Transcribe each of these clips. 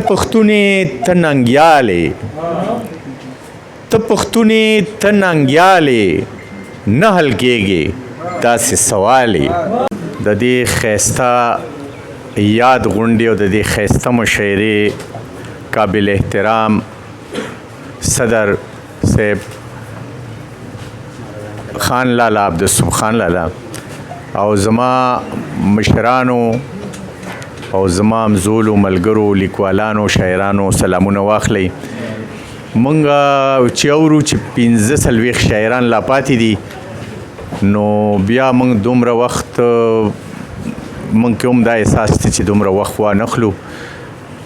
پښتونې ته ننګیالې ته پښتونې ته ننګیالې نه حل کېږي داسې سوالې د دې ښایسته یاد غونډې او د دې ښایسته مشاعرې قابل احترام صدر صاحب خان لالا عبدالصمد خان لالا او زما مشرانو او زما همزولو ملګرو لیکوالانو شاعرانو سلامونه واخلئ. مونږ چې اورو چې 15 شاعران لا پاتې دي نو بیا مونږ دومره وخت مونږ کې هم دا احساس دی چې دومره وخت وانخلو.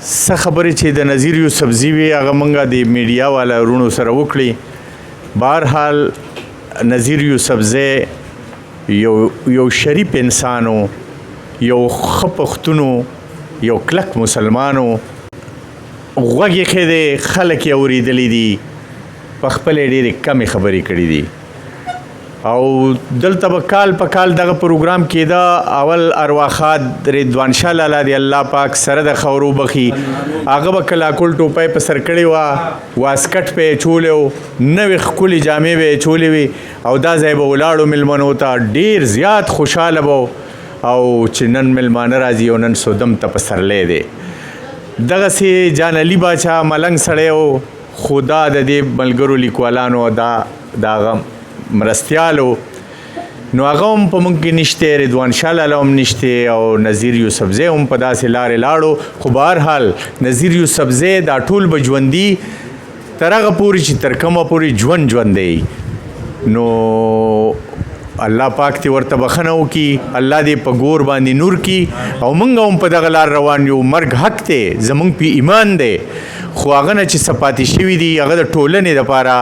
څه خبرې چې د نظیر یوسفزي وي هغه مونږ د میډیا والا وروڼو سره وکړي. بهرحال نظیر یوسفزی یو شریف انسانو، یو ښه پښتون، یو کلک مسلمانو، غوږ یې ښه دی، خلک یې اورېدلی دي، په خپلې ډېرې کمې خبرې کړي دي. او دلته به کال په کال دغه پروګرام کېده. اول ارواښاد رضوان شاه لالا دی الله پاک سره د خاورو بخي، هغه به کلاکل ټوپۍ په سر کړې وه، واسکټ په یې چولی و، نوې ښکلې جامې به یې چولې وي او دا ځای به ولاړو مېلمنو ته ډېر زیات خوشحاله به او چې نن مېلمانه راځي او نن سودم ته پسرلی دی. دغسې جان علي باچا ملنګ سړی و، خو دا د دې ملګرو لیکوالانو دا د هغه مرستیالو نو هغه هم په موږ کې نشته، رضوان شاه لالا هم نشته او نظیر یوسفزی هم په داسې لارې لاړو. خو بهرحال نظیر یوسفزی دا ټول به ژوندي تر هغه پورې چې تر کومه پورې ژوند دی. نو الله پاک دې ورته بخښنه وکړي، الله دې په ګور باندې نور کړي او موږ هم په دغه لار روان یو. مرګ حق دی، زموږ په ایمان دی، خو هغه نه چې څه پاتې شوي دي هغه د ټولنې دپاره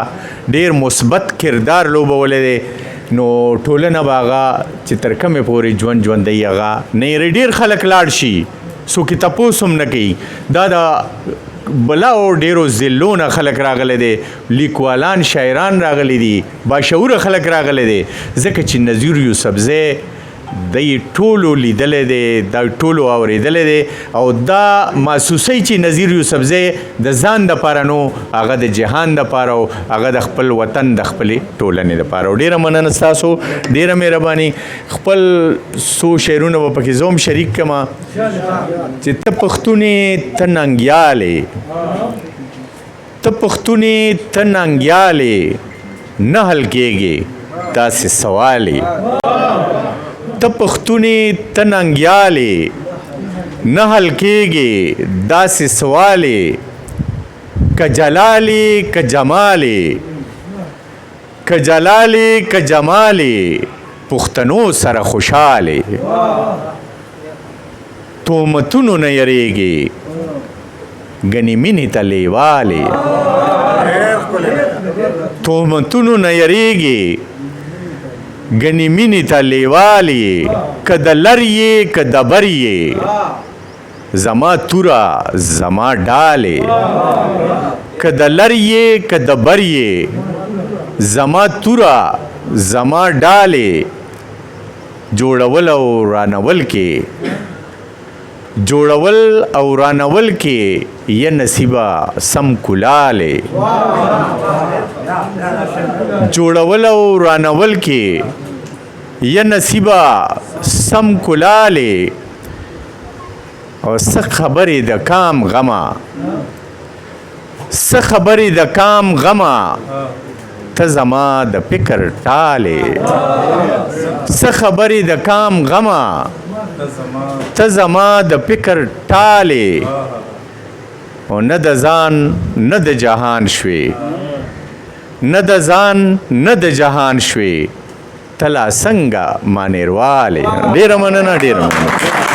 ډېر مثبت کردار لوبولی دی. نو ټولنه به هغه چې تر کومې پورې ژوندی هغه نه یې ډېر خلک لاړ شي، څوک یې تپوس هم نه کوي. دا د بلاو ډیرو ضلعونه خلک راغلی دی، لیکوالان شاعران راغلی دي، باشعوره خلک راغلی دی، ځکه چې نظیر یوسفزی دی ټولو لیدلی دی، دا ټولو اورېدلی دی او دا محسوسوي چې نظیر یوسفزی د ځان دپاره نو هغه د جهان دپاره او هغه د خپل وطن د خپلې ټولنې دپاره. او ډېره مننه ستاسو، ډېره مهرباني. خپل څو شعرونه به پکې زه هم شریک کړم چې ته پښتونې ته ننګیالې ته پښتونې ته ننګیالې نه حل کېږي داسې سوالې ته پښتونې ته ننګیالې نه حل کېږي داسې سوالې که جلالې که جمالې که جلالې که جمالې پښتنو سره خوشحالې تهمتونو نه یریږي ګنې مینې ته لیوالې تهمتونو نه یریږي ګنې مینې ته لیوالې که د لر یې که د بر یې زما توره زما ډالې که د لر یې که د بر یې زما توره زما ډالې جوړول او رانول کې جوړول او رانول کې یا نصیبه سم کلالې جوړول او رانول کې یا نصیبه سم کلالې او څه خبرې د کام غمه څه خبرې د کام غمه ته زما د فکر ټالې څه خبرې د کام غمه ته زما د فکر ټالې او نه د ځان نه د جهان شوې نه د ځان نه د جهان شوې ته لا څنګه مانیروالې. ډېره مننه، ډېره مننه.